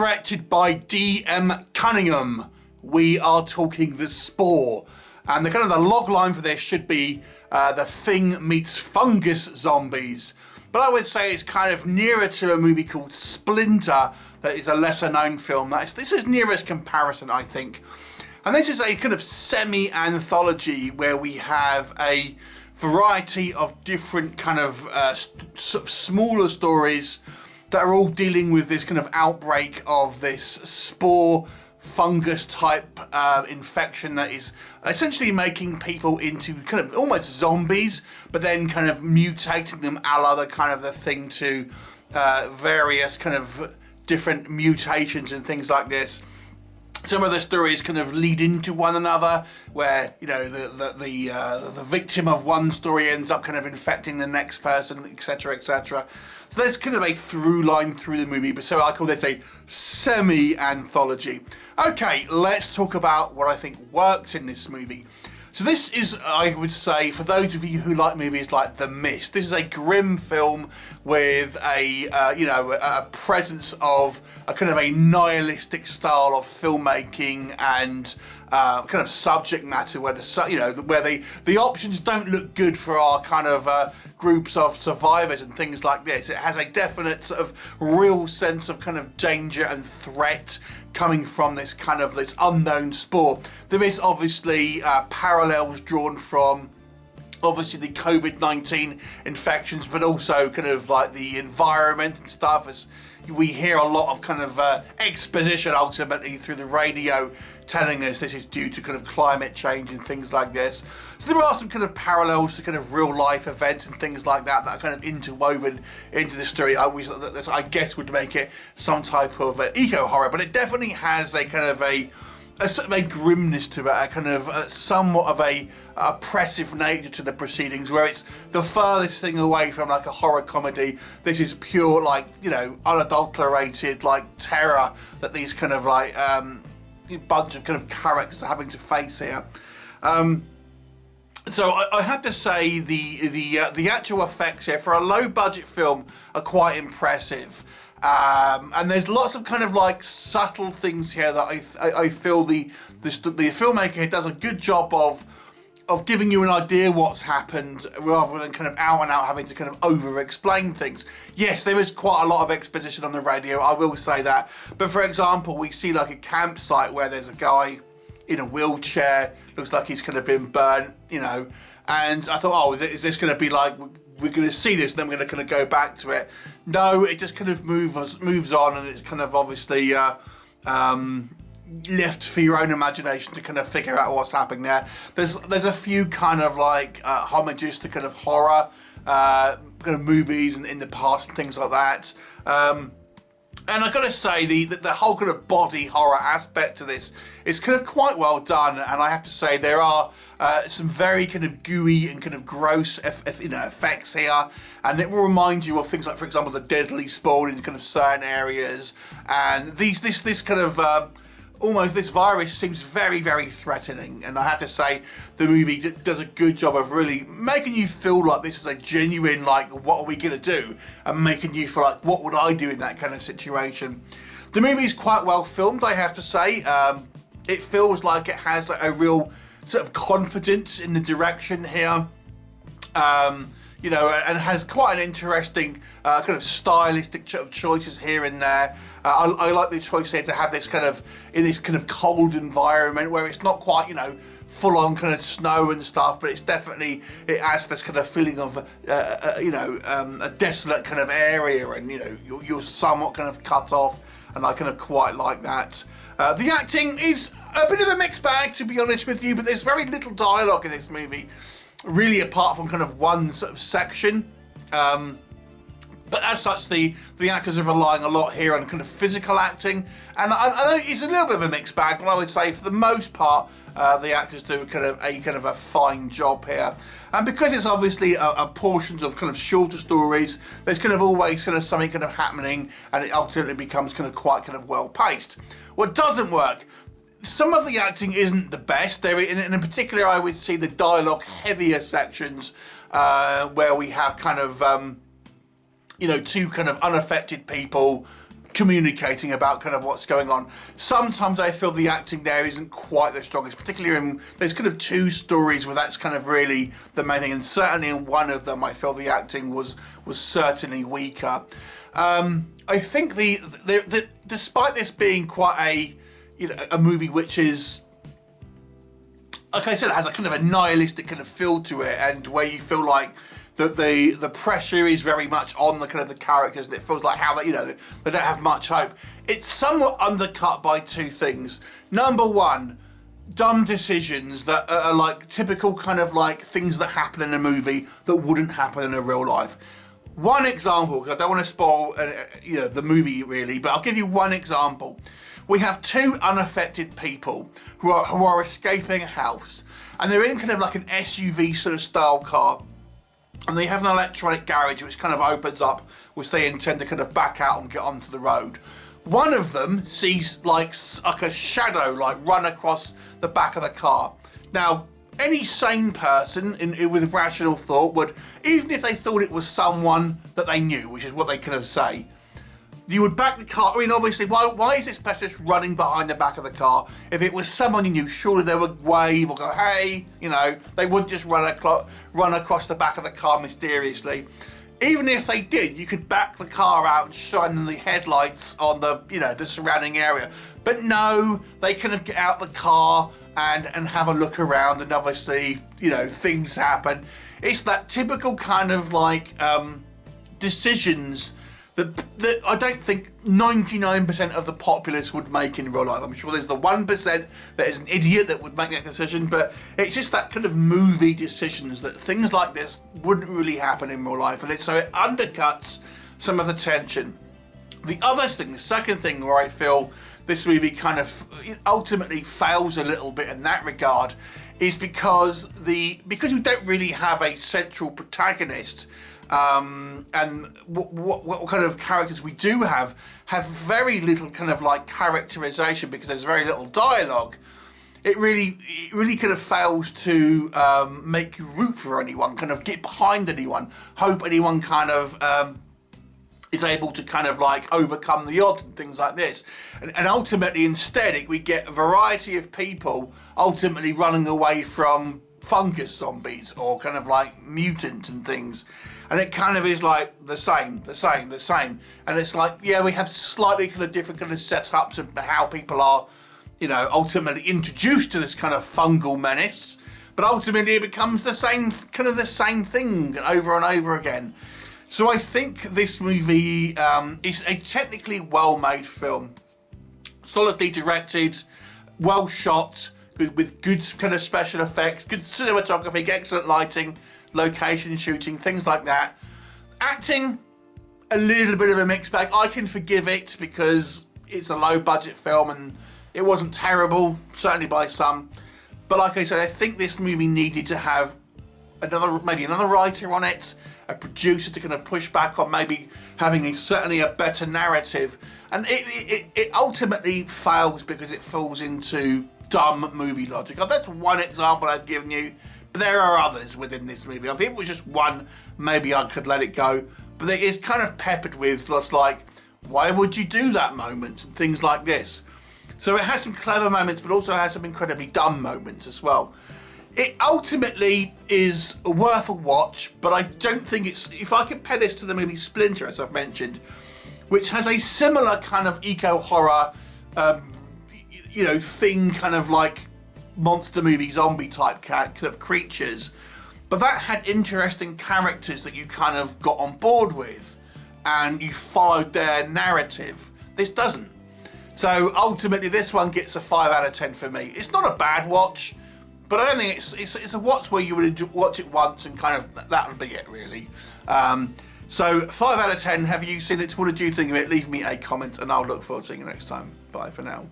directed by D.M. Cunningham. We are talking the SPORE. And the kind of the log line for this should be The Thing meets Fungus zombies. But I would say it's kind of nearer to a movie called Splinter that is a lesser known film. This is nearest comparison, I think. And this is a kind of semi-anthology where we have a variety of different kind of sort of smaller stories that are all dealing with this kind of outbreak of this spore fungus type infection that is essentially making people into kind of almost zombies, but then kind of mutating them a la the kind of the Thing to various kind of different mutations and things like this. Some of the stories kind of lead into one another, where you know the victim of one story ends up kind of infecting the next person, etc., etc. So there's kind of a through line through the movie, but so I call this a semi-anthology. Okay, let's talk about what I think works in this movie. So this is, I would say, for those of you who like movies like The Mist, this is a grim film with a a presence of a kind of a nihilistic style of filmmaking and kind of subject matter where the options don't look good for our kind of groups of survivors and things like this. It has a definite sort of real sense of kind of danger and threat coming from this kind of this unknown spore. There is obviously parallels drawn from obviously the COVID-19 infections, but also kind of like the environment and stuff, as we hear a lot of kind of exposition ultimately through the radio telling us this is due to kind of climate change and things like this. So there are some kind of parallels to kind of real life events and things like that that are kind of interwoven into the story. I guess would make it some type of eco horror, but it definitely has a kind of a sort of a grimness to it, a kind of somewhat of a oppressive nature to the proceedings, where it's the furthest thing away from like a horror comedy. This is pure, like, you know, unadulterated like terror that these kind of like bunch of kind of characters are having to face here. So I have to say the actual effects here for a low budget film are quite impressive. And there's lots of kind of like subtle things here that I feel the filmmaker here does a good job of giving you an idea what's happened rather than kind of out and out having to kind of over explain things. Yes, there is quite a lot of exposition on the radio, I will say that. But for example, we see like a campsite where there's a guy in a wheelchair, looks like he's kind of been burnt, you know, and I thought, oh, is this going to be like, we're going to see this and then we're going to kind of go back to it. No, it just kind of moves on, and it's kind of obviously left for your own imagination to kind of figure out what's happening there. There's a few kind of like homages to kind of horror kind of movies in the past and things like that. And I've got to say, the whole kind of body horror aspect to this is kind of quite well done. And I have to say, there are some very kind of gooey and kind of gross effects here. And it will remind you of things like, for example, the deadly spawn in kind of certain areas. And this kind of almost this virus seems very, very threatening. And I have to say, the movie does a good job of really making you feel like this is a genuine, like, what are we going to do? And making you feel like, what would I do in that kind of situation? The movie is quite well filmed, I have to say. It feels like it has a real sort of confidence in the direction here. You know, and has quite an interesting kind of stylistic choices here and there. I like the choice here to have this kind of, in this kind of cold environment where it's not quite, you know, full on kind of snow and stuff, but it's definitely, it has this kind of feeling of, a desolate kind of area, and, you know, you're somewhat kind of cut off, and I kind of quite like that. The acting is a bit of a mixed bag, to be honest with you, but there's very little dialogue in this movie, really, apart from kind of one sort of section. But as such, the actors are relying a lot here on kind of physical acting, and I know it's a little bit of a mixed bag, but I would say for the most part, the actors do kind of a fine job here. And because it's obviously a portions of kind of shorter stories, there's kind of always kind of something kind of happening, and it ultimately becomes kind of quite kind of well paced. What doesn't work, some of the acting isn't the best. In particular, I would see the dialogue heavier sections where we have kind of two kind of unaffected people communicating about kind of what's going on. Sometimes I feel the acting there isn't quite the strongest, particularly in, there's kind of two stories where that's kind of really the main thing, and certainly in one of them I feel the acting was certainly weaker. I think the despite this being quite a, you know, a movie which is, like I said, it has a kind of a nihilistic kind of feel to it, and where you feel like that the pressure is very much on the kind of the characters, and it feels like how they, you know, they don't have much hope. It's somewhat undercut by two things. Number one, dumb decisions that are like typical kind of like things that happen in a movie that wouldn't happen in a real life. One example, because I don't want to spoil you know, the movie really, but I'll give you one example. We have two unaffected people who are escaping a house, and they're in kind of like an SUV sort of style car, and they have an electronic garage which kind of opens up, which they intend to kind of back out and get onto the road. One of them sees like a shadow like run across the back of the car. Now, any sane person with rational thought would, even if they thought it was someone that they knew, which is what they kind of say, you would back the car. I mean, obviously, why is this person just running behind the back of the car? If it was someone you knew, surely they would wave or go, hey, you know, they wouldn't just run across the back of the car mysteriously. Even if they did, you could back the car out and shine the headlights on the, you know, the surrounding area. But no, they kind of get out the car and have a look around, and obviously, you know, things happen. It's that typical kind of like decisions that I don't think 99% of the populace would make in real life. I'm sure there's the 1% that is an idiot that would make that decision, but it's just that kind of movie decisions that things like this wouldn't really happen in real life, and so it undercuts some of the tension. The other thing, the second thing where I feel this movie kind of ultimately fails a little bit in that regard, is because we don't really have a central protagonist. And what kind of characters we do have very little kind of like characterization, because there's very little dialogue. It really kind of fails to make you root for anyone, kind of get behind anyone, hope anyone kind of is able to kind of like overcome the odds and things like this. And ultimately, instead, we get a variety of people ultimately running away from fungus zombies or kind of like mutants and things. And it kind of is like the same. And it's like, yeah, we have slightly kind of different kind of setups of how people are, you know, ultimately introduced to this kind of fungal menace. But ultimately it becomes the same thing over and over again. So I think this movie is a technically well-made film. Solidly directed, well shot, with good kind of special effects, good cinematography, excellent lighting, location shooting, things like that. Acting, a little bit of a mixed bag. I can forgive it because it's a low budget film and it wasn't terrible, certainly by some. But like I said, I think this movie needed to have maybe another writer on it, a producer to kind of push back on maybe having certainly a better narrative. And it ultimately fails because it falls into dumb movie logic. Now, that's one example I've given you, but there are others within this movie. If it was just one, maybe I could let it go. But it is kind of peppered with just like, why would you do that moment and things like this. So it has some clever moments, but also has some incredibly dumb moments as well. It ultimately is worth a watch, but I don't think it's, if I compare this to the movie Splinter, as I've mentioned, which has a similar kind of eco-horror, you know, thing, kind of like monster movie zombie type kind of creatures, but that had interesting characters that you kind of got on board with and you followed their narrative. This doesn't. So ultimately this one gets a 5 out of 10 for me. It's not a bad watch, but I don't think it's a watch where you would watch it once and kind of that would be it really. So 5 out of 10. Have you seen it? What did you think of it? Leave me a comment and I'll look forward to seeing you next time. Bye for now.